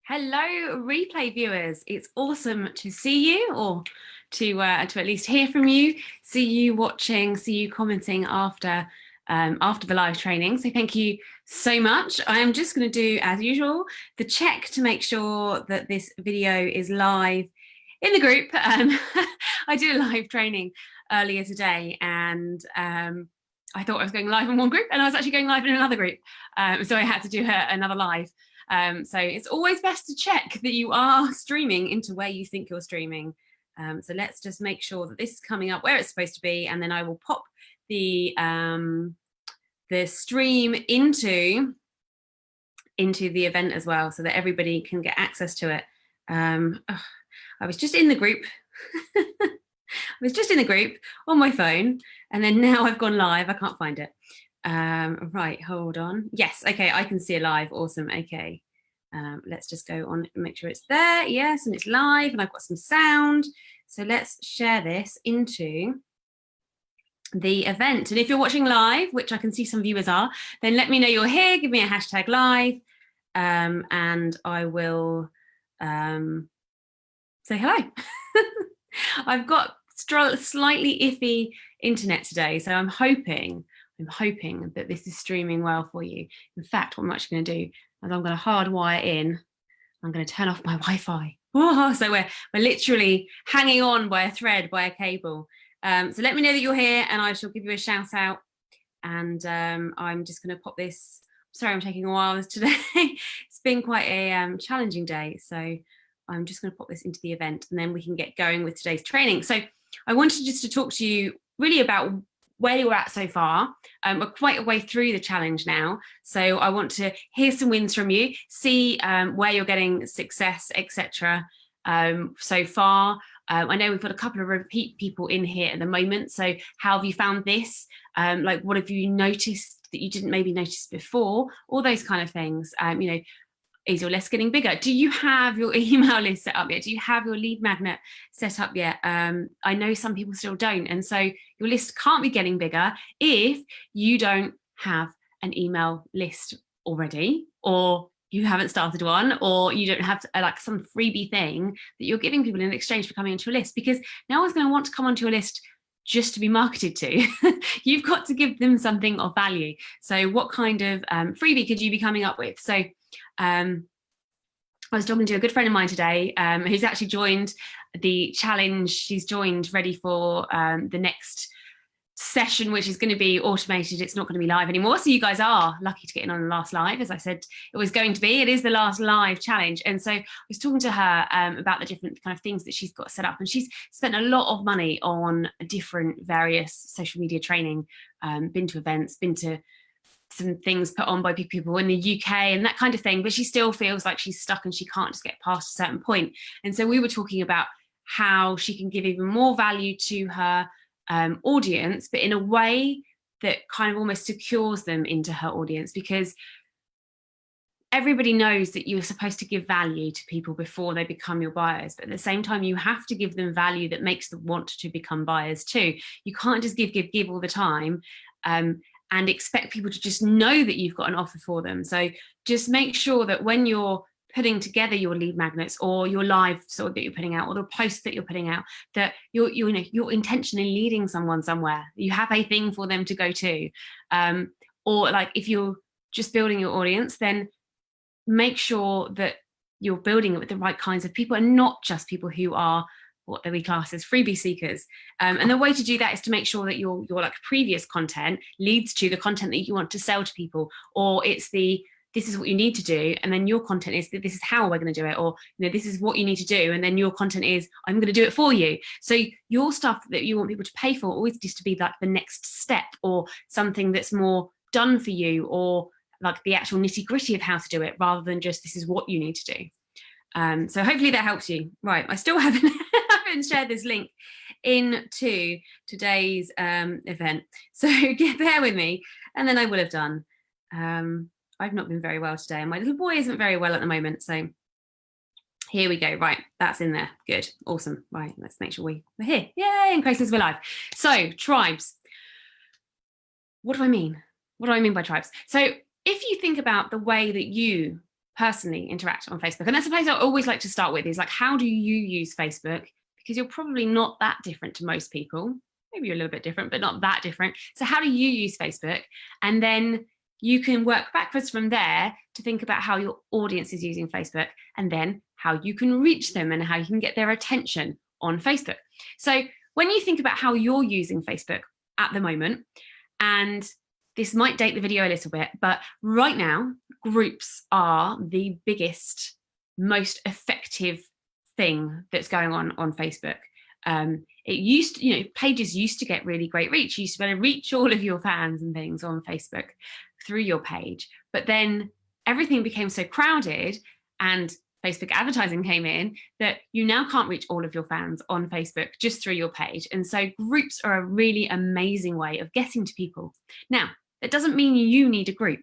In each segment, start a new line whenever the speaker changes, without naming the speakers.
Hello, replay viewers. It's awesome to see you, or to at least hear from you, see you watching, see you commenting after the live training. So thank you so much. I am just going to do, as usual, the check to make sure that this video is live in the group. I did a live training earlier today, and I thought I was going live in one group, and I was actually going live in another group. So I had to do another live. So it's always best to check that you are streaming into where you think you're streaming. So let's just make sure that this is coming up where it's supposed to be, and then I will pop the stream into the event as well, so that everybody can get access to it. I was just in the group. I was just in the group on my phone, and then now I've gone live. I can't find it. Right, hold on. Yes, okay, I can see it live. Awesome. Okay, let's just go on and make sure it's there. Yes, and it's live, and I've got some sound. So let's share this into the event. And if you're watching live, which I can see some viewers are, then let me know you're here. Give me a hashtag live, and I will say hello. I've got slightly iffy internet today, so I'm hoping that this is streaming well for you. In fact, what I'm actually going to do is I'm going to hardwire in. I'm going to turn off my Wi-Fi. Oh, so we're literally hanging on by a thread, by a cable. So let me know that you're here, and I shall give you a shout out. And I'm just going to pop this. Sorry, I'm taking a while today. It's been quite a challenging day, so I'm just going to pop this into the event, and then we can get going with today's training. So I wanted just to talk to you really about where you're at so far. We're quite a way through the challenge now, so I want to hear some wins from you, see where you're getting success, etc. So far. I know we've got a couple of repeat people in here at the moment, so how have you found this? Like, what have you noticed that you didn't maybe notice before? All those kind of things. You know, is your list getting bigger? Do you have your email list set up yet? Do you have your lead magnet set up yet? I know some people still don't. And so your list can't be getting bigger if you don't have an email list already, or you haven't started one, or you don't have like some freebie thing that you're giving people in exchange for coming onto your list, because no one's going to want to come onto your list just to be marketed to. You've got to give them something of value. So what kind of freebie could you be coming up with? So I was talking to a good friend of mine today who's actually joined the challenge. She's joined ready for the next session, which is going to be automated. It's not going to be live anymore. So you guys are lucky to get in on the last live. As I said, it was going to be. It is the last live challenge. And so I was talking to her about the different kind of things that she's got set up. And she's spent a lot of money on different various social media training, been to events, been to some things put on by people in the UK and that kind of thing, but she still feels like she's stuck and she can't just get past a certain point. And so we were talking about how she can give even more value to her audience, but in a way that kind of almost secures them into her audience, because everybody knows that you're supposed to give value to people before they become your buyers, but at the same time you have to give them value that makes them want to become buyers too. You can't just give all the time and expect people to just know that you've got an offer for them. So just make sure that when you're putting together your lead magnets or your live sort of that you're putting out, or the posts that you're putting out, that you're intentionally leading someone somewhere. You have a thing for them to go to. Or like if you're just building your audience, then make sure that you're building it with the right kinds of people, and not just people who are what we class as freebie seekers. And the way to do that is to make sure that your like previous content leads to the content that you want to sell to people, or it's this is what you need to do, and then your content is this is how we're going to do it, or this is what you need to do, and then your content is I'm going to do it for you. So your stuff that you want people to pay for always needs to be like the next step, or something that's more done for you, or like the actual nitty-gritty of how to do it, rather than just this is what you need to do. So hopefully that helps you. Right, I still haven't shared this link into today's event, so bear with me, and then I will have done. I've not been very well today, and my little boy isn't very well at the moment, so here we go. Right, that's in there. Good, awesome. Right, let's make sure we're here. Yay, in case we're live. So tribes. What do I mean? What do I mean by tribes? So if you think about the way that you personally interact on Facebook? And that's a place I always like to start with, is like, how do you use Facebook? Because you're probably not that different to most people. Maybe you're a little bit different, but not that different. So how do you use Facebook? And then you can work backwards from there to think about how your audience is using Facebook, and then how you can reach them and how you can get their attention on Facebook. So when you think about how you're using Facebook at the moment, and this might date the video a little bit, but right now, groups are the biggest, most effective thing that's going on Facebook. It used to, pages used to get really great reach. You used to be able to reach all of your fans and things on Facebook through your page. But then everything became so crowded and Facebook advertising came in that you now can't reach all of your fans on Facebook just through your page. And so groups are a really amazing way of getting to people. Now, that doesn't mean you need a group.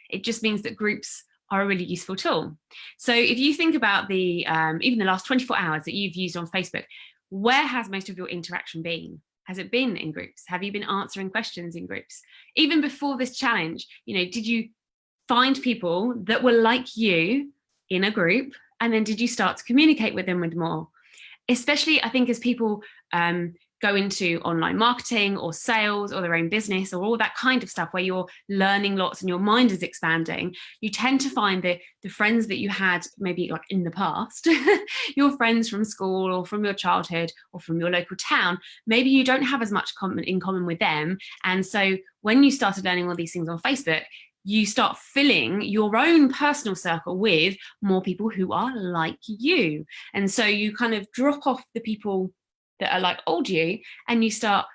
It just means that groups are a really useful tool. So if you think about the even the last 24 hours that you've used on Facebook, where has most of your interaction been? Has it been in groups? Have you been answering questions in groups? Even before this challenge, did you find people that were like you in a group? And then did you start to communicate with them with more? Especially, I think, as people go into online marketing or sales or their own business or all that kind of stuff where you're learning lots and your mind is expanding, you tend to find that the friends that you had maybe like in the past, your friends from school or from your childhood or from your local town, maybe you don't have as much in common with them. And so when you started learning all these things on Facebook, you start filling your own personal circle with more people who are like you. And so you kind of drop off the people that are like old you, and you start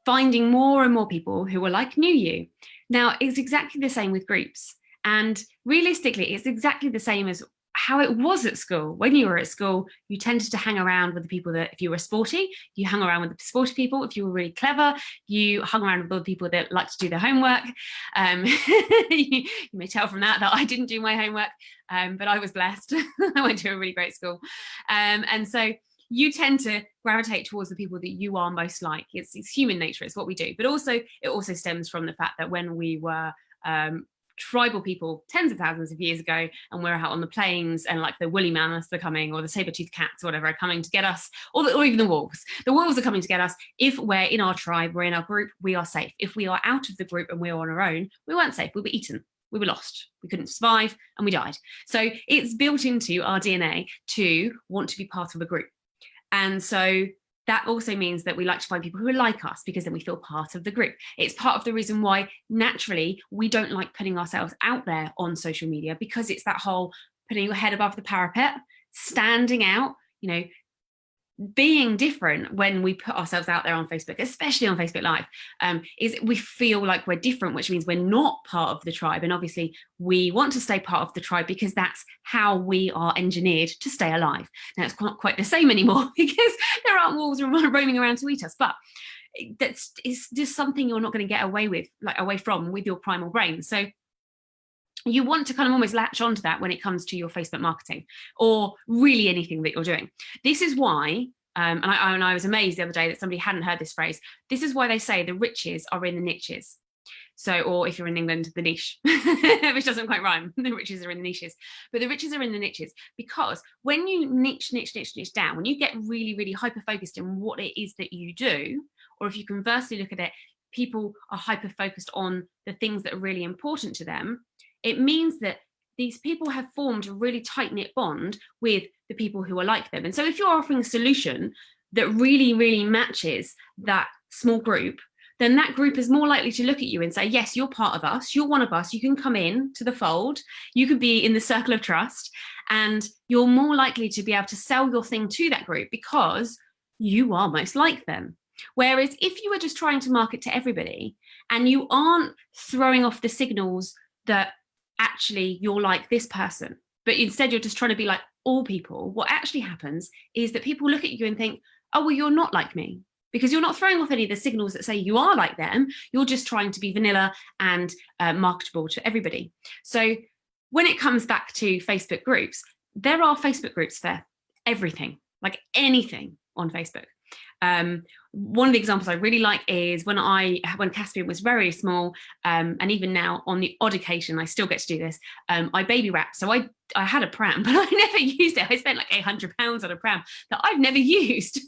finding more and more people who are like new you. Now, it's exactly the same with groups. And realistically, it's exactly the same as how it was at school. When you were at school, you tended to hang around with the people that, if you were sporty, you hung around with the sporty people. If you were really clever, you hung around with all the people that like to do their homework. You may tell from that I didn't do my homework, but I was blessed. I went to a really great school. And so you tend to gravitate towards the people that you are most like. It's human nature, it's what we do. But also, it also stems from the fact that when we were tribal people tens of thousands of years ago, and we're out on the plains, and like the woolly mammoths are coming, or the saber-toothed cats or whatever are coming to get us, or even the wolves. The wolves are coming to get us. If we're in our tribe, we're in our group, we are safe. If we are out of the group and we're on our own, we weren't safe, we were eaten. We were lost, we couldn't survive, and we died. So it's built into our DNA to want to be part of a group. And so that also means that we like to find people who are like us, because then we feel part of the group. It's part of the reason why naturally we don't like putting ourselves out there on social media, because it's that whole putting your head above the parapet, standing out, being different. When we put ourselves out there on Facebook, especially on Facebook Live, is we feel like we're different, which means we're not part of the tribe. And obviously we want to stay part of the tribe because that's how we are engineered to stay alive. Now, it's not quite the same anymore because there aren't wolves roaming around to eat us, but that's just something you're not going to get away from with your primal brain. So you want to kind of almost latch onto that when it comes to your Facebook marketing, or really anything that you're doing. This is why, and I was amazed the other day that somebody hadn't heard this phrase. This is why they say the riches are in the niches. So, or if you're in England, the niche, which doesn't quite rhyme. The riches are in the niches, but the riches are in the niches, because when you niche down, when you get really, really hyper-focused in what it is that you do, or if you conversely look at it, people are hyper-focused on the things that are really important to them, it means that these people have formed a really tight-knit bond with the people who are like them. And so if you're offering a solution that really, really matches that small group, then that group is more likely to look at you and say, yes, you're part of us, you're one of us, you can come in to the fold, you could be in the circle of trust, and you're more likely to be able to sell your thing to that group because you are most like them. Whereas if you were just trying to market to everybody and you aren't throwing off the signals that actually you're like this person, but instead you're just trying to be like all people, what actually happens is that people look at you and think, oh, well, you're not like me, because you're not throwing off any of the signals that say you are like them. You're just trying to be vanilla and marketable to everybody. So when it comes back to Facebook groups, there are Facebook groups for everything, like anything on Facebook. One of the examples I really like is when Caspian was very small, and even now on the odd occasion I still get to do this, I baby wrap. So I had a pram, but I never used it. I spent like £800 on a pram that I've never used.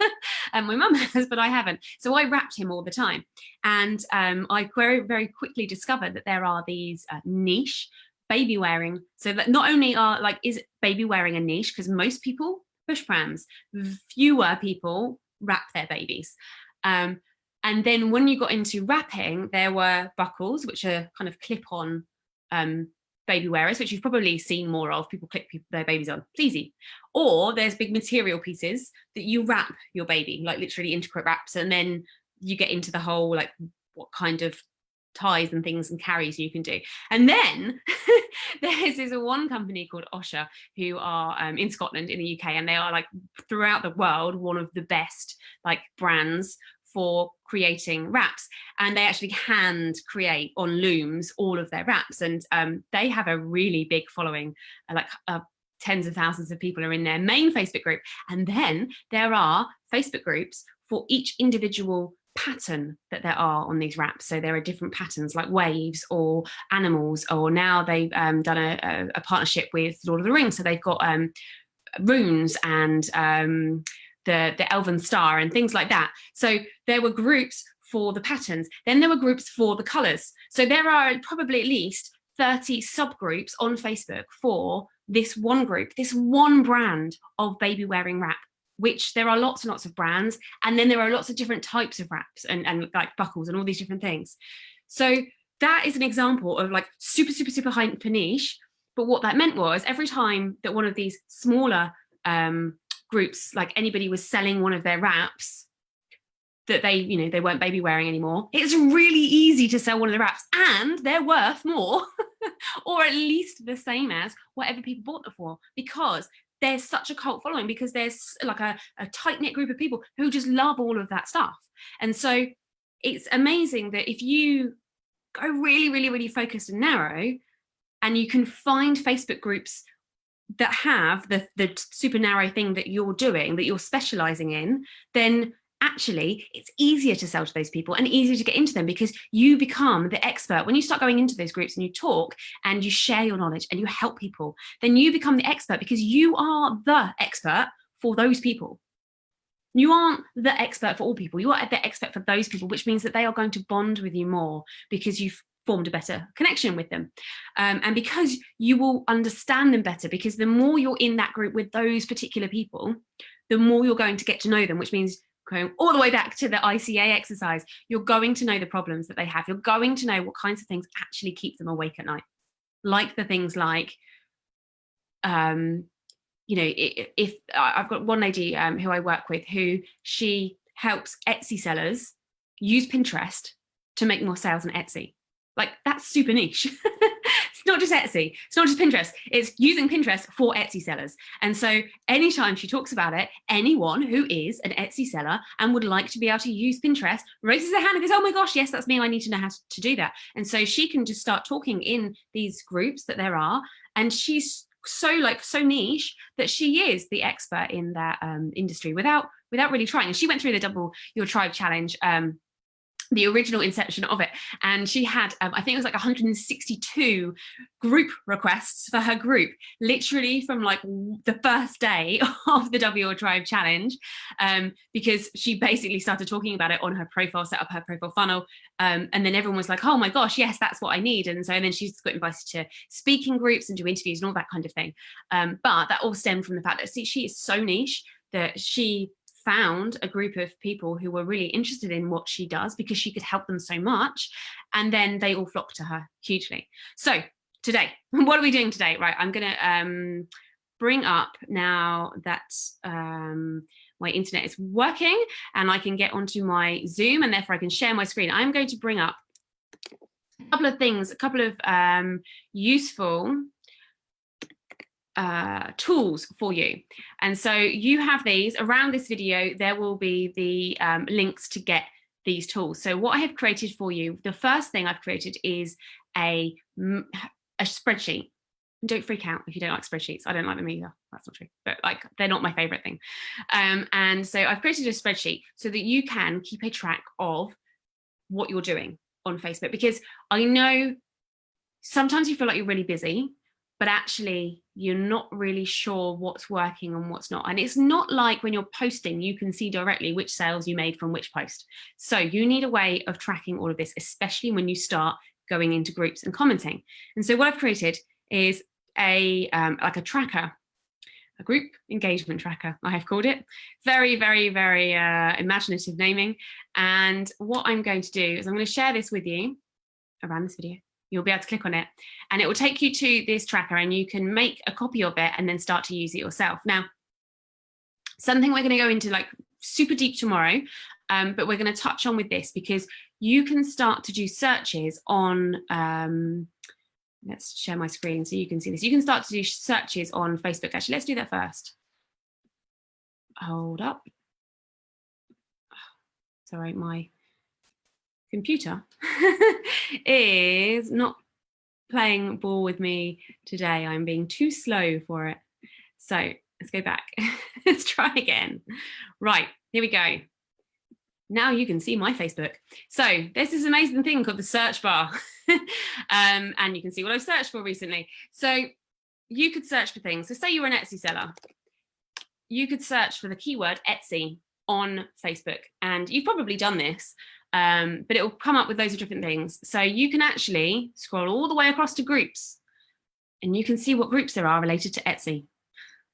And my mum has, but I haven't. So I wrapped him all the time. And I very, very quickly discovered that there are these niche baby wearing. So that not only is baby wearing a niche, because most people push prams, fewer people wrap their babies. And then when you got into wrapping, there were buckles, which are kind of clip-on baby wearers, which you've probably seen more of. People clip their babies on. It's easy. Or there's big material pieces that you wrap your baby, like literally intricate wraps, and then you get into the whole like what kind of ties and things and carries you can do. And then there's this one company called Osher who are in Scotland in the UK, and they are like throughout the world one of the best like brands for creating wraps, and they actually hand create on looms all of their wraps, and they have a really big following, tens of thousands of people are in their main Facebook group, and then there are Facebook groups for each individual pattern that there are on these wraps. So there are different patterns like waves or animals, or now they've done a partnership with Lord of the Rings, so they've got runes and the Elven Star and things like that. So there were groups for the patterns, then there were groups for the colors. So there are probably at least 30 subgroups on Facebook for this one group, this one brand of baby wearing wrap, which there are lots and lots of brands. And then there are lots of different types of wraps and like buckles and all these different things. So that is an example of like super, super, super hyper niche. But what that meant was every time that one of these smaller groups, like anybody was selling one of their wraps that they weren't baby wearing anymore, it's really easy to sell one of the wraps, and they're worth more or at least the same as whatever people bought them for, because there's such a cult following, because there's like a tight-knit group of people who just love all of that stuff. And so it's amazing that if you go really, really, really focused and narrow, and you can find Facebook groups that have the super narrow thing that you're doing, that you're specializing in, then actually it's easier to sell to those people and easier to get into them, because you become the expert. When you start going into those groups and you talk and you share your knowledge and you help people, then you become the expert, because you are the expert for those people. You aren't the expert for all people, you are the expert for those people, which means that they are going to bond with you more because you've formed a better connection with them, and because you will understand them better, because the more you're in that group with those particular people, the more you're going to get to know them, which means going all the way back to the ICA exercise, you're going to know the problems that they have. You're going to know what kinds of things actually keep them awake at night, like the things like if I've got one lady who I work with, who she helps Etsy sellers use Pinterest to make more sales on Etsy. Like, that's super niche. It's not just Etsy, it's not just Pinterest, it's using Pinterest for Etsy sellers. And so anytime she talks about it, anyone who is an Etsy seller and would like to be able to use Pinterest raises their hand and goes, oh my gosh, yes, that's me, I need to know how to do that. And so she can just start talking in these groups that there are, and she's so niche that she is the expert in that industry without really trying. And she went through the Double Your Tribe challenge, the original inception of it, and she had I think it was like 162 group requests for her group, literally from like the first day of the Double Your Tribe challenge, because she basically started talking about it on her profile, set up her profile funnel, and then everyone was like, oh my gosh, yes, that's what I need. And so then she's got invited to speaking groups and do interviews and all that kind of thing, but that all stemmed from the fact that she is so niche that she found a group of people who were really interested in what she does, because she could help them so much, and then they all flocked to her hugely. So today, what are we doing today? Right, I'm gonna bring up, now that my internet is working and I can get onto my Zoom and therefore I can share my screen, I'm going to bring up a couple of things, a couple of useful tools for you. And so you have these around this video. There will be the links to get these tools. So what I have created for you, the first thing I've created is a spreadsheet. Don't freak out if you don't like spreadsheets. I don't like them either. That's not true, but like they're not my favorite thing. And so I've created a spreadsheet so that you can keep a track of what you're doing on Facebook, because I know sometimes you feel like you're really busy, but actually you're not really sure what's working and what's not. And it's not like when you're posting, you can see directly which sales you made from which post. So you need a way of tracking all of this, especially when you start going into groups and commenting. And so what I've created is like a tracker, a group engagement tracker, I have called it. Very, very, very imaginative naming. And what I'm going to do is I'm going to share this with you around this video. You'll be able to click on it and it will take you to this tracker, and you can make a copy of it and then start to use it yourself. Now, something we're going to go into like super deep tomorrow, but we're going to touch on with this because you can start to do searches on, let's share my screen so you can see this. You can start to do searches on Facebook. Actually, let's do that first. Hold up. Sorry, my computer is not playing ball with me today. I'm being too slow for it. So let's go back. Let's try again. Right, here we go. Now you can see my Facebook. So there's this amazing thing called the search bar. And you can see what I've searched for recently. So you could search for things. So say you're an Etsy seller. You could search for the keyword Etsy on Facebook. And you've probably done this, but it will come up with loads of different things. So you can actually scroll all the way across to groups and you can see what groups there are related to Etsy.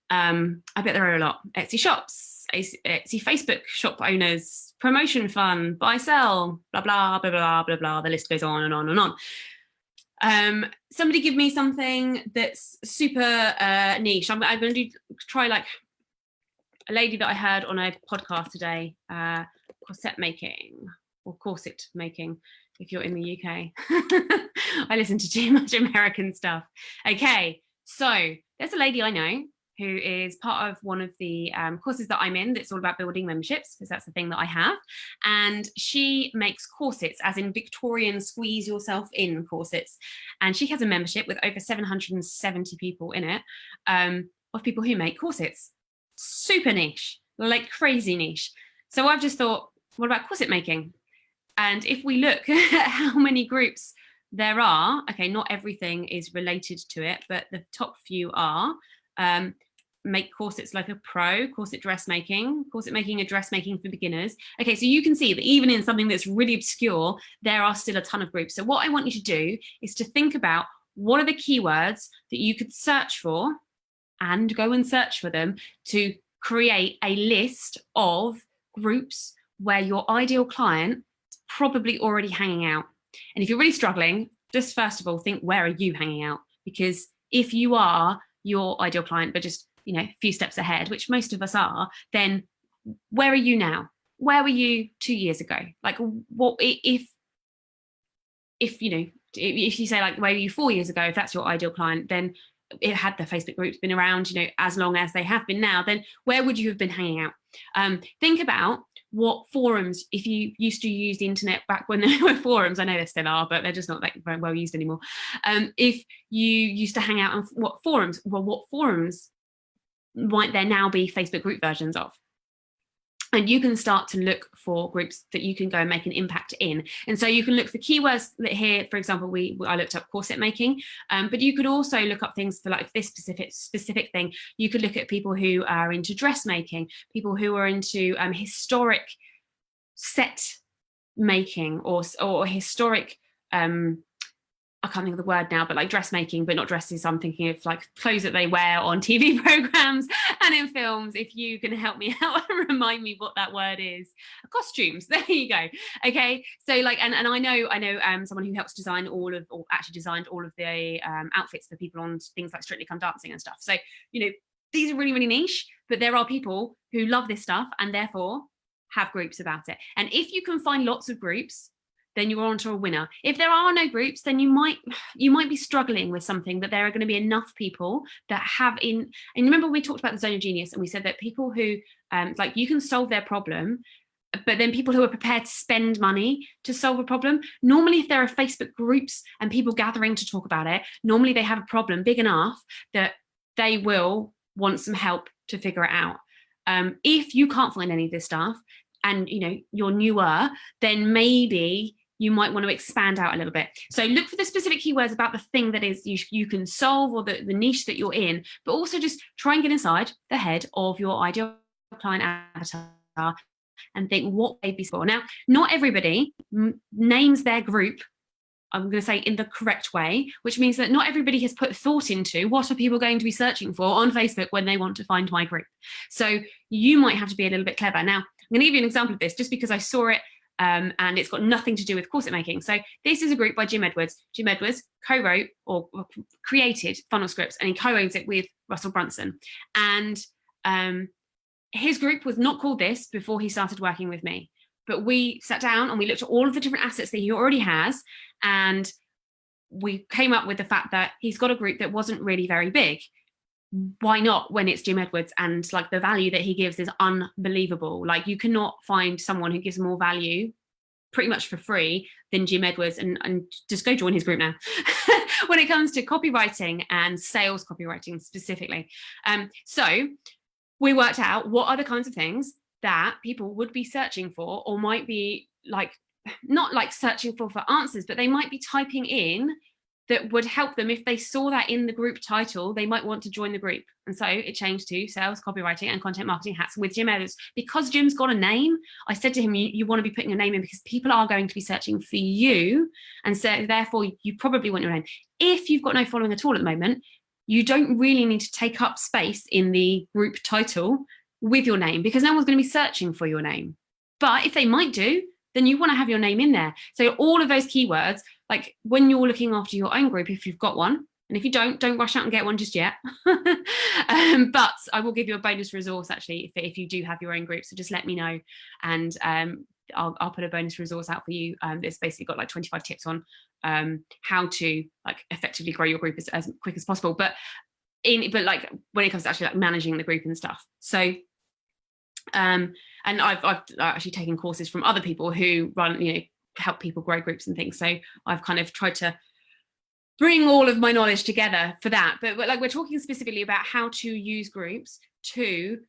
I bet there are a lot. Etsy shops, Etsy Facebook shop owners, promotion fun, buy, sell, blah, blah, blah, blah, blah, blah. The list goes on and on and on. Somebody give me something that's super niche. I'm going to try like a lady that I heard on a podcast today, corset making or corset making, if you're in the UK. I listen to too much American stuff. Okay, so there's a lady I know who is part of one of the courses that I'm in that's all about building memberships, because that's the thing that I have. And she makes corsets, as in Victorian squeeze yourself in corsets. And she has a membership with over 770 people in it, of people who make corsets. Super niche, like crazy niche. So I've just thought, what about corset making? And if we look at how many groups there are, okay, not everything is related to it, but the top few are. Make corsets like a pro, corset making a dressmaking for beginners. Okay, so you can see that even in something that's really obscure, there are still a ton of groups. So what I want you to do is to think about what are the keywords that you could search for and go and search for them to create a list of groups where your ideal client is probably already hanging out. And if you're really struggling, just first of all, think, where are you hanging out? Because if you are your ideal client, but just, you know, a few steps ahead, which most of us are, then where are you now? Where were you 2 years ago? Like, what if you know, if you say like, where were you 4 years ago? If that's your ideal client, then it had the Facebook groups been around, you know, as long as they have been now, then where would you have been hanging out? Think about what forums, if you used to use the internet back when there were forums, I know there still are, but they're just not like very well used anymore. If you used to hang out on what forums, well, what forums might there now be Facebook group versions of? And you can start to look for groups that you can go and make an impact in. And so you can look for keywords that here, for example, I looked up corset making, but you could also look up things for like this specific thing. You could look at people who are into dressmaking, people who are into historic set making or historic, I can't think of the word now, but like dressmaking, but not dresses. I'm thinking of like clothes that they wear on TV programs and in films. If you can help me out and remind me what that word is. Costumes, there you go. Okay, so like, and I know someone who helps design or actually designed all of the outfits for people on things like Strictly Come Dancing and stuff. So, you know, these are really, really niche, but there are people who love this stuff and therefore have groups about it. And if you can find lots of groups, then you're onto a winner. If there are no groups, then you might be struggling with something, that there are going to be enough people that have in, and remember we talked about the zone of genius and we said that people who, like you can solve their problem but then people who are prepared to spend money to solve a problem. Normally, if there are Facebook groups and people gathering to talk about it, normally they have a problem big enough that they will want some help to figure it out. If you can't find any of this stuff and you're newer, then maybe you might want to expand out a little bit. So look for the specific keywords about the thing that is you can solve, or the niche that you're in, but also just try and get inside the head of your ideal client avatar and think what they'd be for. Now, not everybody names their group, I'm going to say, in the correct way, which means that not everybody has put thought into what are people going to be searching for on Facebook when they want to find my group. So you might have to be a little bit clever. Now, I'm going to give you an example of this just because I saw it, and it's got nothing to do with corset making. So this is a group by Jim Edwards. Jim Edwards co-wrote or created Funnel Scripts, and he co-owns it with Russell Brunson. And his group was not called this before he started working with me, but we sat down and we looked at all of the different assets that he already has, and we came up with the fact that he's got a group that wasn't really very big. Why not when it's Jim Edwards, and like the value that he gives is unbelievable. Like you cannot find someone who gives more value pretty much for free than Jim Edwards, and just go join his group now. When it comes to copywriting and sales copywriting specifically. So we worked out what are the kinds of things that people would be searching for, or might be like, not like searching for answers, but they might be typing in that would help them. If they saw that in the group title, they might want to join the group. And so it changed to sales, copywriting, and content marketing hacks with Jim Edwards. Because Jim's got a name, I said to him, you want to be putting your name in because people are going to be searching for you. And so therefore you probably want your name. If you've got no following at all at the moment, you don't really need to take up space in the group title with your name, because no one's going to be searching for your name. But if they might do, then you want to have your name in there. So all of those keywords, like when you're looking after your own group, if you've got one, and if you don't rush out and get one just yet. But I will give you a bonus resource actually if you do have your own group. So just let me know, and I'll put a bonus resource out for you. It's basically got like 25 tips on how to like effectively grow your group as quick as possible. But like when it comes to actually like managing the group and stuff. So and I've actually taken courses from other people who run, help people grow groups and things. So I've kind of tried to bring all of my knowledge together for that. But like we're talking specifically about how to use groups to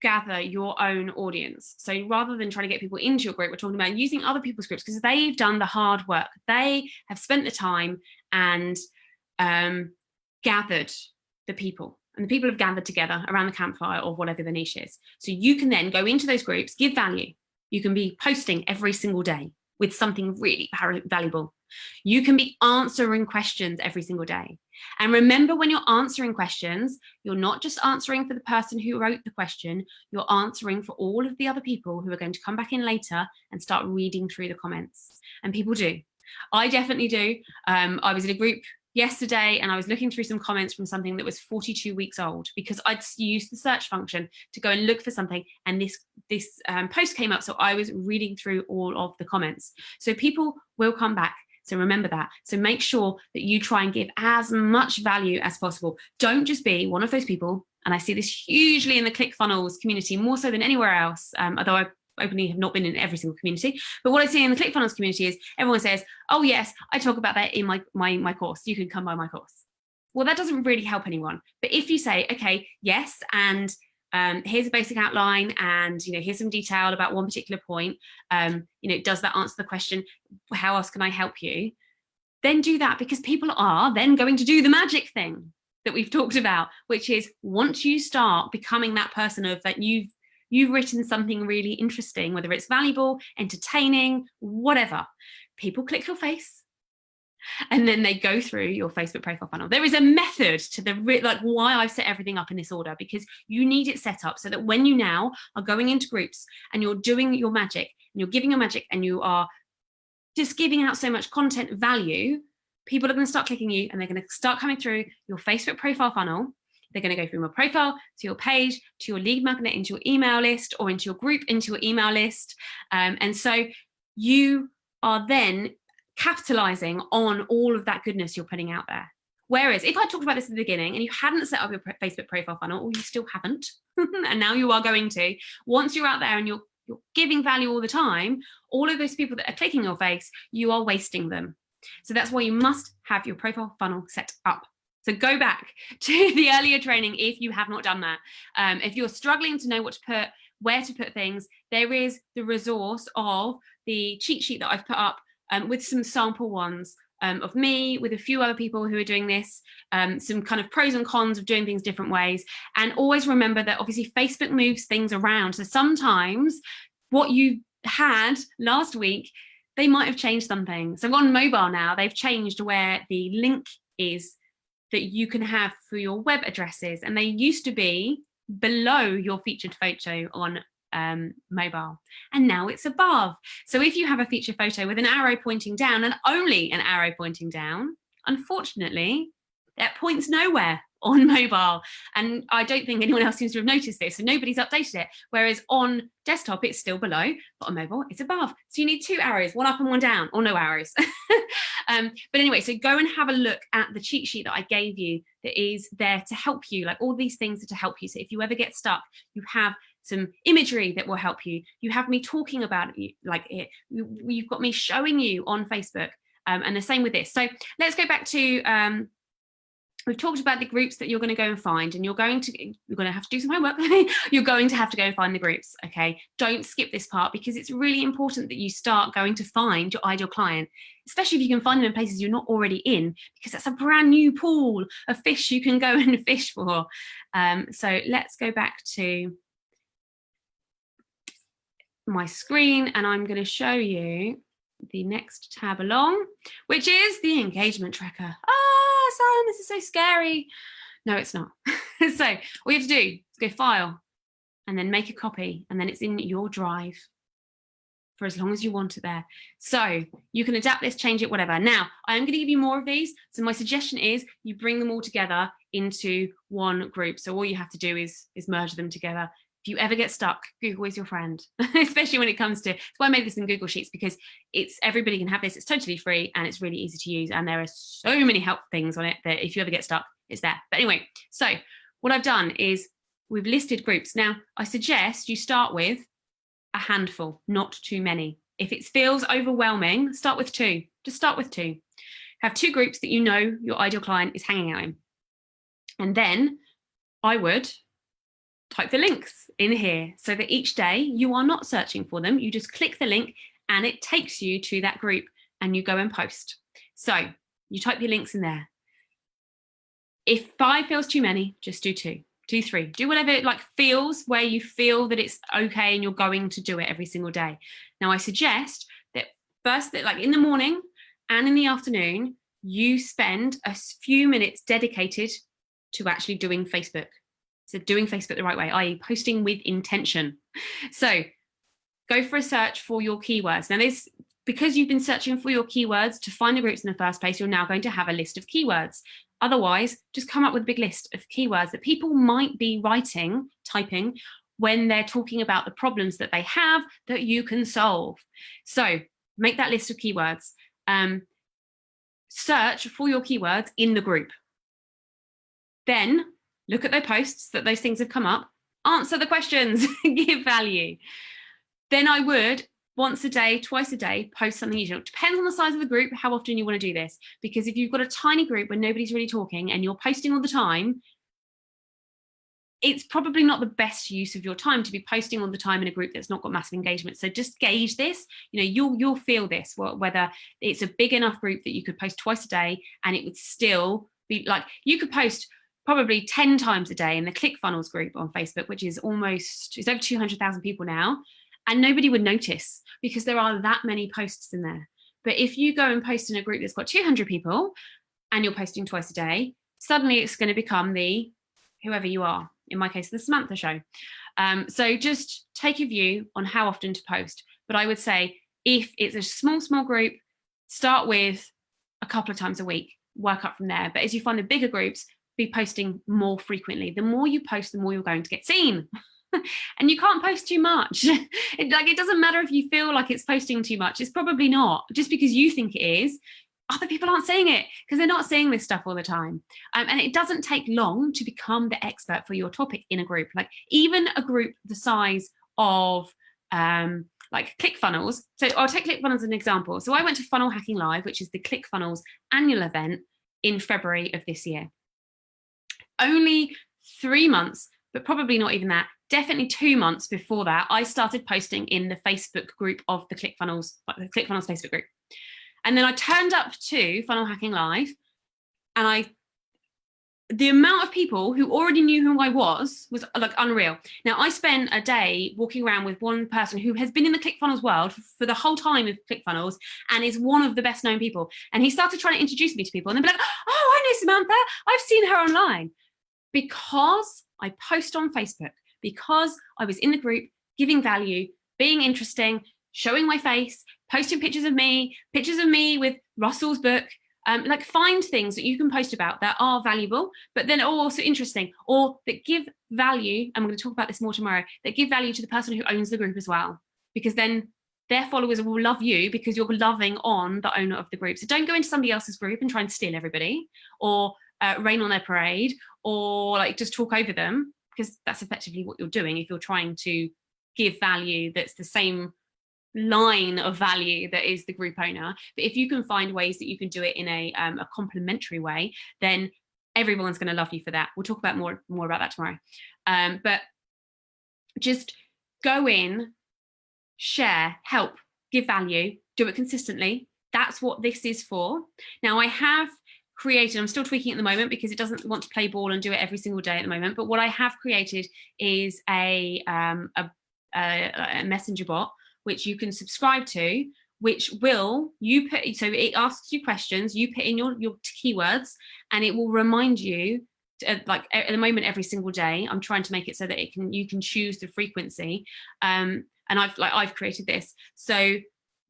gather your own audience. So rather than trying to get people into your group, we're talking about using other people's groups because they've done the hard work. They have spent the time and gathered the people. And the people have gathered together around the campfire or whatever the niche is. So you can then go into those groups, give value. You can be posting every single day with something really valuable. You can be answering questions every single day. And remember, when you're answering questions, you're not just answering for the person who wrote the question, you're answering for all of the other people who are going to come back in later and start reading through the comments. And people do. I definitely do. I was in a group yesterday and I was looking through some comments from something that was 42 weeks old because I'd used the search function to go and look for something, and this post came up, so I was reading through all of the comments. So people will come back, so remember that. So make sure that you try and give as much value as possible. Don't just be one of those people, and I see this hugely in the ClickFunnels community, more so than anywhere else, although I openly have not been in every single community. But what I see in the ClickFunnels community is everyone says, oh yes, I talk about that in my course. You can come by my course. Well, that doesn't really help anyone. But if you say, okay, yes, and here's a basic outline, and here's some detail about one particular point, does that answer the question? How else can I help you? Then do that, because people are then going to do the magic thing that we've talked about, which is once you start becoming that person of that you've written something really interesting, whether it's valuable, entertaining, whatever, people click your face and then they go through your Facebook profile funnel. There is a method to why I've set everything up in this order, because you need it set up so that when you now are going into groups and you're doing your magic and you're giving your magic and you are just giving out so much content value, people are going to start clicking you and they're going to start coming through your Facebook profile funnel. They're going to go from your profile to your page, to your lead magnet, into your email list, or into your group, into your email list. And so you are then capitalizing on all of that goodness you're putting out there. Whereas if I talked about this at the beginning and you hadn't set up your Facebook profile funnel, or you still haven't, and now you are going to, once you're out there and you're you're giving value all the time, all of those people that are clicking your face, you are wasting them. So that's why you must have your profile funnel set up. So go back to the earlier training if you have not done that. If you're struggling to know what to put, where to put things, there is the resource of the cheat sheet that I've put up with some sample ones of me, with a few other people who are doing this, some kind of pros and cons of doing things different ways. And always remember that obviously Facebook moves things around. So sometimes what you had last week, they might have changed something. So on mobile now, they've changed where the link is that you can have for your web addresses. And they used to be below your featured photo on mobile, and now it's above. So if you have a feature photo with an arrow pointing down and only an arrow pointing down, unfortunately, that points nowhere on mobile. And I don't think anyone else seems to have noticed this, so nobody's updated it. Whereas on desktop, it's still below, but on mobile, it's above. So you need 2 arrows, one up and one down, or no arrows. But anyway, so go and have a look at the cheat sheet that I gave you that is there to help you, like all these things are to help you. So if you ever get stuck, you have some imagery that will help you. You have me talking about it, like it. You've got me showing you on Facebook, and the same with this. So let's go back to, we've talked about the groups that you're going to go and find, and you're going to have to do some homework. You're going to have to go and find the groups. Okay, don't skip this part, because it's really important that you start going to find your ideal client, especially if you can find them in places you're not already in, because that's a brand new pool of fish you can go and fish for. So let's go back to my screen, and I'm going to show you the next tab along, which is the engagement tracker. Sam, this is so scary. No, it's not. So all you have to do is go file and then make a copy, and then it's in your drive for as long as you want it there. So you can adapt this, change it, whatever. Now, I am going to give you more of these. So my suggestion is you bring them all together into one group. So all you have to do is merge them together. If you ever get stuck, Google is your friend, especially when it comes to, that's why I made this in Google Sheets, because everybody can have this. It's totally free and it's really easy to use. And there are so many help things on it that if you ever get stuck, it's there. But anyway, so what I've done is we've listed groups. Now, I suggest you start with a handful, not too many. If it feels overwhelming, start with 2. Just start with 2. Have 2 groups that you know your ideal client is hanging out in. And then I would type the links in here so that each day you are not searching for them. You just click the link and it takes you to that group and you go and post. So you type your links in there. If 5 feels too many, just do 2, do 3, do whatever it like feels, where you feel that it's okay and you're going to do it every single day. Now I suggest that first, that like in the morning and in the afternoon, you spend a few minutes dedicated to actually doing Facebook. So doing Facebook the right way, i.e. posting with intention. So go for a search for your keywords. Now this, because you've been searching for your keywords to find the groups in the first place, you're now going to have a list of keywords. Otherwise, just come up with a big list of keywords that people might be typing when they're talking about the problems that they have that you can solve. So make that list of keywords. Search for your keywords in the group. Then look at their posts that those things have come up, answer the questions, give value. Then I would, once a day, twice a day, post something usual. It depends on the size of the group, how often you want to do this. Because if you've got a tiny group where nobody's really talking and you're posting all the time, it's probably not the best use of your time to be posting all the time in a group that's not got massive engagement. So just gauge this. You know, you'll feel this, whether it's a big enough group that you could post twice a day and it would still be like, you could post probably 10 times a day in the ClickFunnels group on Facebook, which is it's over 200,000 people now, and nobody would notice because there are that many posts in there. But if you go and post in a group that's got 200 people and you're posting twice a day, suddenly it's going to become the whoever you are. In my case, the Samantha show. So just take a view on how often to post. But I would say if it's a small group, start with a couple of times a week, work up from there. But as you find the bigger groups, be posting more frequently. The more you post, the more you're going to get seen. And you can't post too much. It doesn't matter if you feel like it's posting too much. It's probably not. Just because you think it is, other people aren't seeing it because they're not seeing this stuff all the time. And it doesn't take long to become the expert for your topic in a group. Like even a group the size of like ClickFunnels. So I'll take ClickFunnels as an example. So I went to Funnel Hacking Live, which is the ClickFunnels annual event in February of this year. Only 3 months, but probably not even that, definitely 2 months before that, I started posting in the Facebook group of the ClickFunnels Facebook group. And then I turned up to Funnel Hacking Live, and the amount of people who already knew who I was like unreal. Now, I spent a day walking around with one person who has been in the ClickFunnels world for the whole time of ClickFunnels and is one of the best known people. And he started trying to introduce me to people, and they'd be like, oh, I know Samantha, I've seen her online. Because I post on Facebook, because I was in the group, giving value, being interesting, showing my face, posting pictures of me with Russell's book. Like, find things that you can post about that are valuable, but then are also interesting, or that give value. I'm going to talk about this more tomorrow, that give value to the person who owns the group as well, because then their followers will love you because you're loving on the owner of the group. So don't go into somebody else's group and try and steal everybody, or rain on their parade, or like just talk over them, because that's effectively what you're doing if you're trying to give value that's the same line of value that is the group owner. But if you can find ways that you can do it in a complementary way, then everyone's going to love you for that. We'll talk about more about that tomorrow. But just go in, share, help, give value, do it consistently. That's what this is for. Now, I have created, I'm still tweaking at the moment because it doesn't want to play ball and do it every single day at the moment, but what I have created is a messenger bot which you can subscribe to, which will, so it asks you questions, you put in your keywords, and it will remind you, like at the moment every single day. I'm trying to make it so that you can choose the frequency, and I've created this, so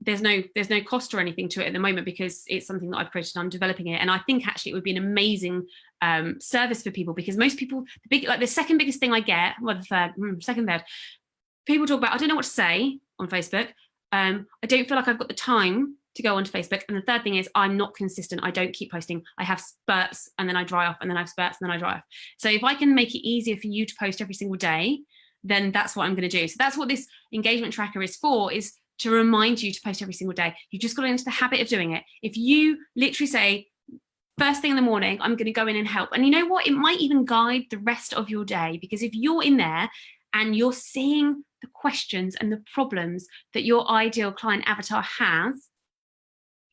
there's no cost or anything to it at the moment because it's something that I've created and I'm developing it. And I think actually it would be an amazing service for people, because most people, the second biggest thing I get, well, second third, people talk about, I don't know what to say on Facebook. I don't feel like I've got the time to go onto Facebook. And the third thing is I'm not consistent. I don't keep posting. I have spurts and then I dry off, and then I have spurts and then I dry off. So if I can make it easier for you to post every single day, then that's what I'm going to do. So that's what this engagement tracker is for, is to remind you to post every single day. You just got into the habit of doing it. If you literally say, first thing in the morning, I'm going to go in and help. And you know what? It might even guide the rest of your day, because if you're in there and you're seeing the questions and the problems that your ideal client avatar has,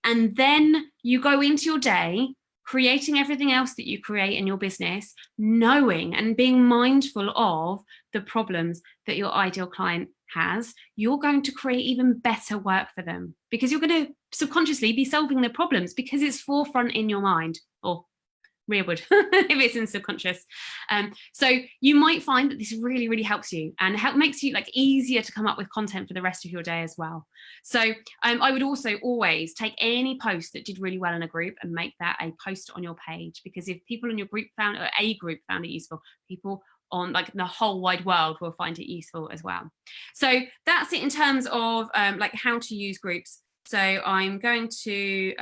and then you go into your day creating everything else that you create in your business, knowing and being mindful of the problems that your ideal client has, you're going to create even better work for them, because you're going to subconsciously be solving the problems because it's forefront in your mind, or rearward if it's in subconscious. So you might find that this really, really helps you and makes you like easier to come up with content for the rest of your day as well. So I would also always take any post that did really well in a group and make that a post on your page, because if people in your group found it useful, people on like the whole wide world will find it useful as well. So that's it in terms of like how to use groups. So I'm going to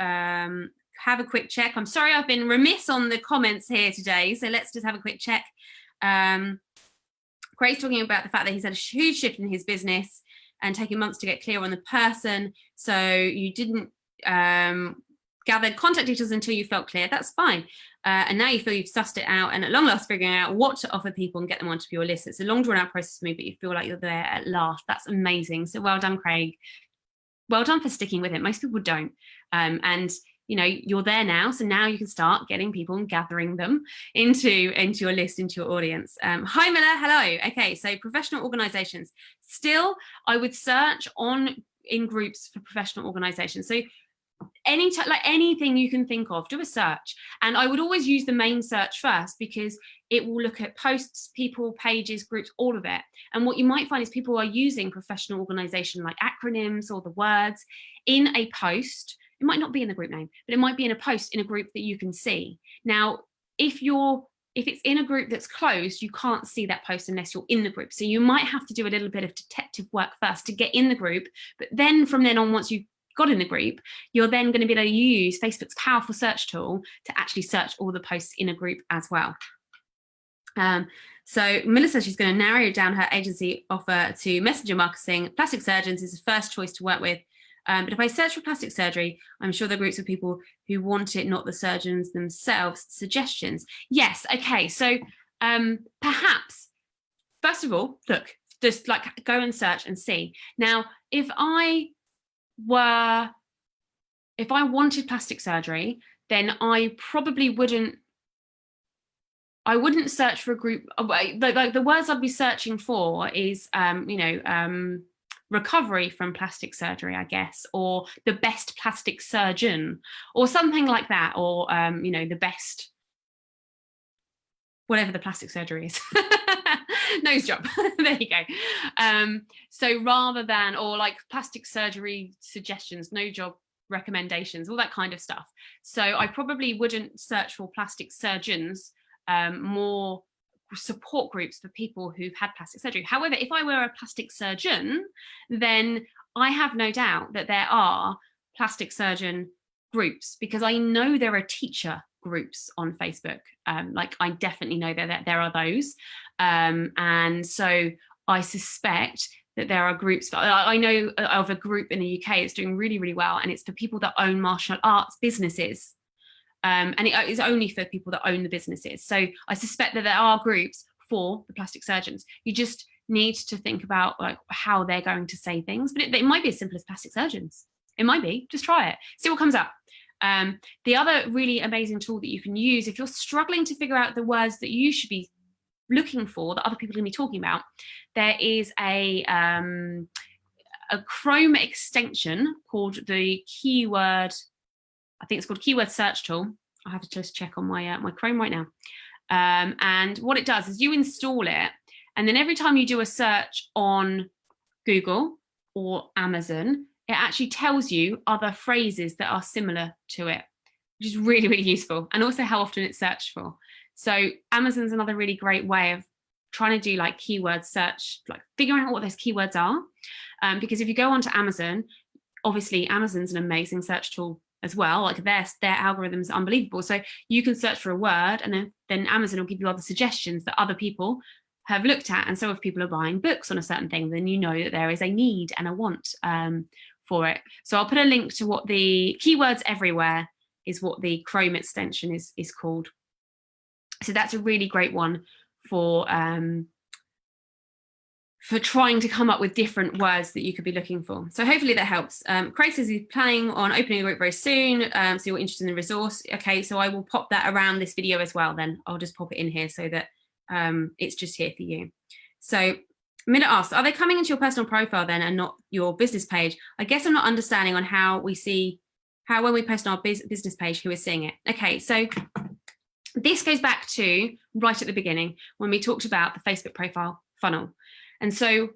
have a quick check. I'm sorry, I've been remiss on the comments here today, so let's just have a quick check. Craig's talking about the fact that he's had a huge shift in his business and taking months to get clear on the person. So you didn't gather contact details until you felt clear. That's fine. And now you feel you've sussed it out and at long last figuring out what to offer people and get them onto your list. It's a long drawn out process for me, but you feel like you're there at last. That's amazing. So well done, Craig. Well done for sticking with it. Most people don't. And you know, you're there now, so now you can start getting people and gathering them into your list, into your audience. Hi Miller, hello. Okay, so professional organizations. Still, I would search in groups for professional organizations. So anything you can think of, do a search. And I would always use the main search first, because it will look at posts, people, pages, groups, all of it. And what you might find is people are using professional organization like acronyms or the words in a post. It might not be in the group name, but it might be in a post in a group that you can see. Now, if it's in a group that's closed, you can't see that post unless you're in the group. So you might have to do a little bit of detective work first to get in the group. But then from then on, once you've got in the group, you're then going to be able to use Facebook's powerful search tool to actually search all the posts in a group as well. So Melissa, she's going to narrow down her agency offer to messenger marketing. Plastic surgeons is the first choice to work with. But if I search for plastic surgery, I'm sure there are groups of people who want it, not the surgeons themselves. Suggestions. Yes. Okay. So perhaps, first of all, look, just like go and search and see. Now, if I wanted plastic surgery, then I probably wouldn't search for a group. Like the words I'd be searching for is, recovery from plastic surgery, I guess, or the best plastic surgeon, or something like that, or the best, whatever the plastic surgery is. Nose job. There you go. So rather than, or like plastic surgery suggestions, no job recommendations, all that kind of stuff. So I probably wouldn't search for plastic surgeons, more support groups for people who've had plastic surgery. However, if I were a plastic surgeon, then I have no doubt that there are plastic surgeon groups, because I know there are teacher groups on Facebook. Like I definitely know that there are those. And so I suspect that there are groups. I know of a group in the UK that's doing really, really well, and it's for people that own martial arts businesses. And it is only for people that own the businesses. So I suspect that there are groups for the plastic surgeons. You just need to think about like how they're going to say things, but it might be as simple as plastic surgeons. It might be. Just try it, see what comes up. The other really amazing tool that you can use if you're struggling to figure out the words that you should be looking for, that other people are going to be talking about, there is a Chrome extension called the keyword, I think it's called keyword search tool. I have to just check on my my Chrome right now. And what it does is you install it, and then every time you do a search on Google or Amazon, it actually tells you other phrases that are similar to it, which is really, really useful, and also how often it's searched for. So Amazon's another really great way of trying to do like keyword search, like figuring out what those keywords are. Because if you go onto Amazon, obviously Amazon's an amazing search tool as well. Like their algorithms are unbelievable. So you can search for a word, and then Amazon will give you other suggestions that other people have looked at. And so if people are buying books on a certain thing, then you know that there is a need and a want for it. So I'll put a link to what the keywords everywhere is, what the Chrome extension is called. So that's a really great one for trying to come up with different words that you could be looking for. So hopefully that helps. Craig says he's planning on opening a group very soon, so you're interested in the resource. Okay, so I will pop that around this video as well then. I'll just pop it in here so that it's just here for you. So Minna asks, are they coming into your personal profile then and not your business page? I guess I'm not understanding on how we see, how when we post on our business page, who is seeing it. Okay, so this goes back to right at the beginning when we talked about the Facebook profile funnel. And so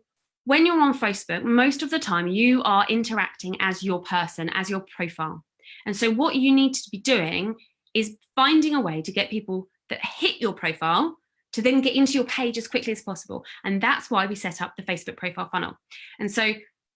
when you're on Facebook, most of the time you are interacting as your person, as your profile. And so what you need to be doing is finding a way to get people that hit your profile to then get into your page as quickly as possible. And that's why we set up the Facebook profile funnel. And so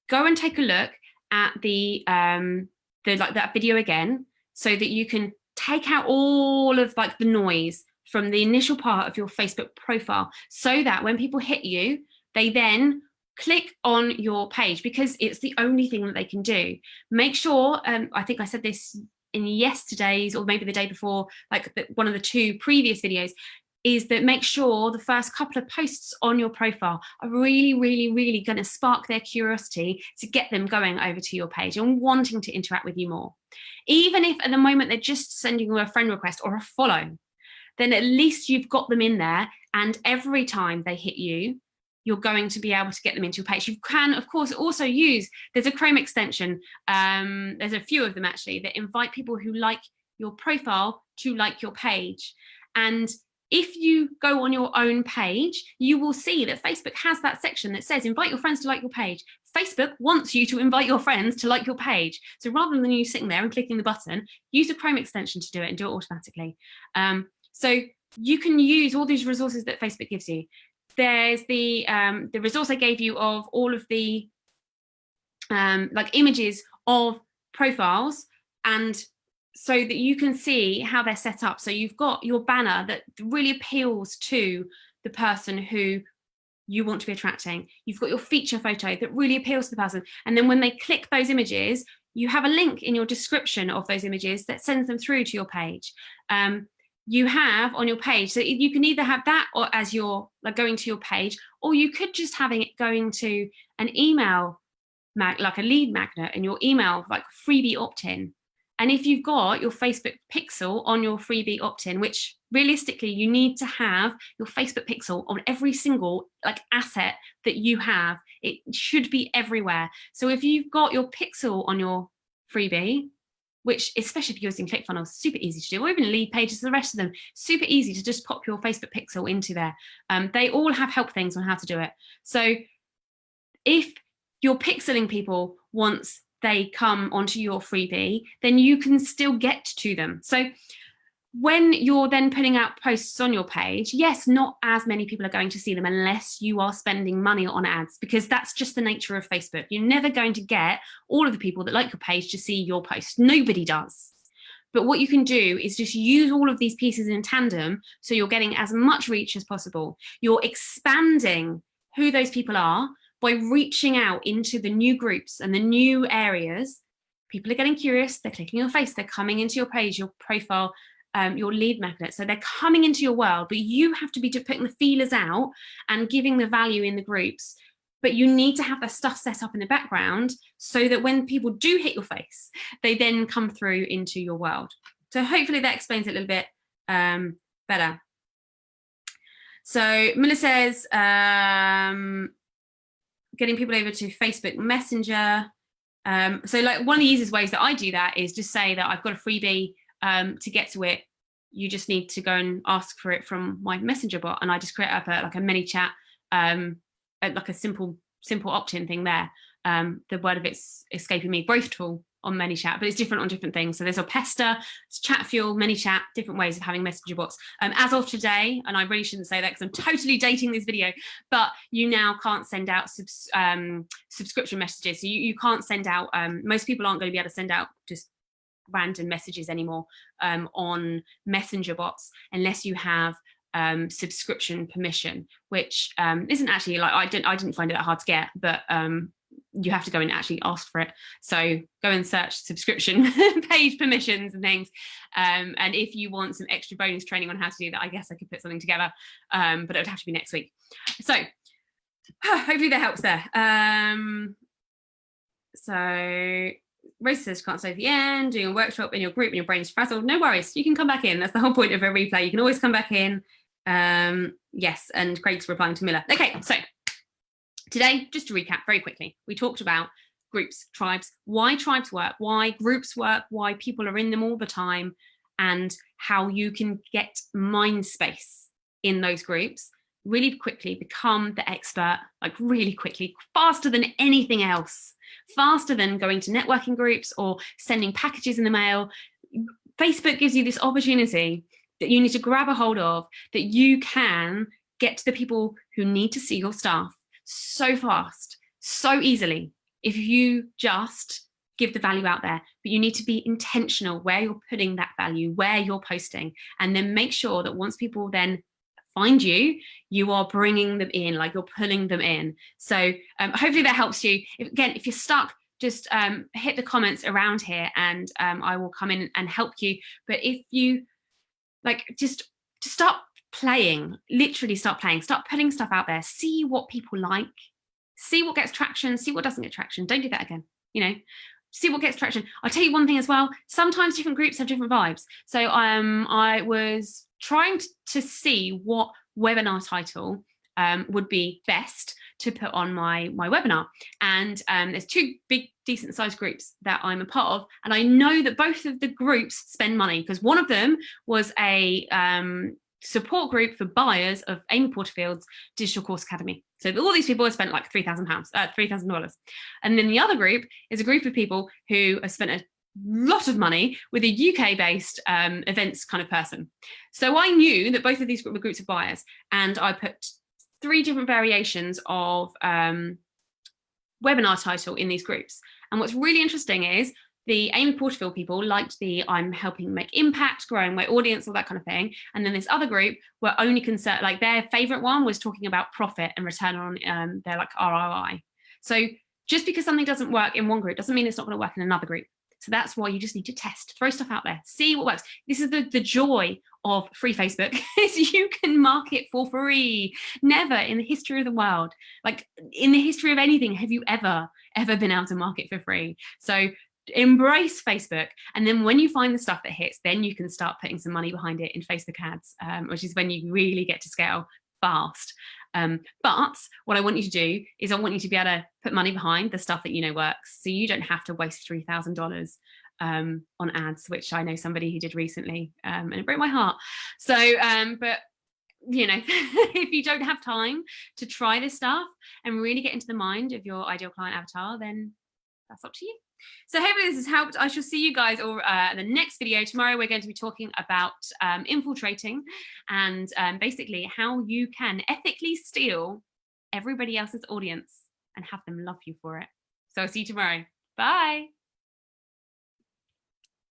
go and take a look at the like that video again, so that you can take out all of like the noise from the initial part of your Facebook profile, so that when people hit you, they then click on your page, because it's the only thing that they can do. Make sure, I think I said this in yesterday's or maybe the day before, like one of the two previous videos, is that make sure the first couple of posts on your profile are really, really, really going to spark their curiosity to get them going over to your page and wanting to interact with you more. Even if at the moment they're just sending you a friend request or a follow, then at least you've got them in there, and every time they hit you, you're going to be able to get them into your page. You can, of course, also use, there's a Chrome extension, there's a few of them actually, that invite people who like your profile to like your page. And if you go on your own page, you will see that Facebook has that section that says invite your friends to like your page. Facebook wants you to invite your friends to like your page. So rather than you sitting there and clicking the button, use a Chrome extension to do it and do it automatically. So you can use all these resources that Facebook gives you. There's the resource I gave you of all of the like images of profiles, and so that you can see how they're set up. So you've got your banner that really appeals to the person who you want to be attracting. You've got your feature photo that really appeals to the person. And then when they click those images, you have a link in your description of those images that sends them through to your page. You have on your page, so you can either have that or as you're like going to your page, or you could just having it going to an email like a lead magnet in your email, like freebie opt-in. And if you've got your Facebook pixel on your freebie opt-in, which realistically you need to have your Facebook pixel on every single like asset that you have, it should be everywhere. So if you've got your pixel on your freebie, which especially if you're using ClickFunnels, super easy to do, or even lead pages, the rest of them, super easy to just pop your Facebook pixel into there. They all have help things on how to do it. So if you're pixeling people once they come onto your freebie, then you can still get to them. So when you're then putting out posts on your page, yes, not as many people are going to see them unless you are spending money on ads, because that's just the nature of Facebook. You're never going to get all of the people that like your page to see your post. Nobody does. But what you can do is just use all of these pieces in tandem, so you're getting as much reach as possible. You're expanding who those people are by reaching out into the new groups and the new areas. People are getting curious, they're clicking your face, they're coming into your page, your profile, your lead magnet. So they're coming into your world, but you have to be putting the feelers out and giving the value in the groups. But you need to have that stuff set up in the background so that when people do hit your face, they then come through into your world. So hopefully that explains it a little bit better. So Miller says, getting people over to Facebook Messenger. So like one of the easiest ways that I do that is just say that I've got a freebie. To get to it, you just need to go and ask for it from my messenger bot, and I just create up like a mini chat, like a simple opt-in thing there. The word of it's escaping me. Growth tool on ManyChat, but it's different on different things. So there's Opesta, Chatfuel, ManyChat, different ways of having messenger bots. As of today, and I really shouldn't say that because I'm totally dating this video, but you now can't send out subscription messages. So you can't send out, most people aren't going to be able to send out just random messages anymore on messenger bots unless you have subscription permission, which isn't actually like I didn't find it that hard to get, but you have to go and actually ask for it. So go and search subscription page permissions and things, and if you want some extra bonus training on how to do that, I guess I could put something together, but it would have to be next week. So hopefully that helps there. So Rosa says can't stay at the end, doing a workshop in your group and your brain's frazzled. No worries, you can come back in. That's the whole point of a replay. You can always come back in. Yes, and Craig's replying to Miller. Okay, so today, just to recap very quickly, we talked about groups, tribes, why tribes work, why groups work, why people are in them all the time, and how you can get mind space in those groups really quickly, become the expert, like really quickly, faster than anything else, faster than going to networking groups or sending packages in the mail. Facebook gives you this opportunity that you need to grab a hold of, that you can get to the people who need to see your stuff so fast, so easily, if you just give the value out there. But you need to be intentional where you're putting that value, where you're posting, and then make sure that once people then find you, you are bringing them in, like you're pulling them in. So hopefully that helps you. If you're stuck, just hit the comments around here and I will come in and help you. But if you like, just start playing, literally start playing, start putting stuff out there, see what people like, see what gets traction, see what doesn't get traction. Don't do that again, see what gets traction. I'll tell you one thing as well, sometimes different groups have different vibes. So I was trying to see what webinar title would be best to put on my webinar. And there's two big decent sized groups that I'm a part of. And I know that both of the groups spend money, because one of them was a support group for buyers of Amy Porterfield's Digital Course Academy. So all these people have spent like $3,000. And then the other group is a group of people who have spent a lot of money with a UK-based events kind of person. So I knew that both of these were groups of buyers, and I put 3 different variations of webinar title in these groups. And what's really interesting is the Amy Porterfield people liked the I'm helping make impact, growing my audience, all that kind of thing. And then this other group were only concerned, like their favorite one was talking about profit and return on their like ROI. So just because something doesn't work in one group doesn't mean it's not going to work in another group. So that's why you just need to test, throw stuff out there, see what works. This is the joy of free Facebook is you can market for free. Never in the history of the world, like in the history of anything, have you ever been able to market for free. So embrace Facebook, and then when you find the stuff that hits, then you can start putting some money behind it in Facebook ads, which is when you really get to scale fast. But what I want you to do is I want you to be able to put money behind the stuff that you know works, so you don't have to waste $3,000 on ads, which I know somebody who did recently, and it broke my heart. So but you know, if you don't have time to try this stuff and really get into the mind of your ideal client avatar, then that's up to you. So hopefully this has helped. I shall see you guys all in the next video. Tomorrow we're going to be talking about infiltrating and basically how you can ethically steal everybody else's audience and have them love you for it. So I'll see you tomorrow. Bye.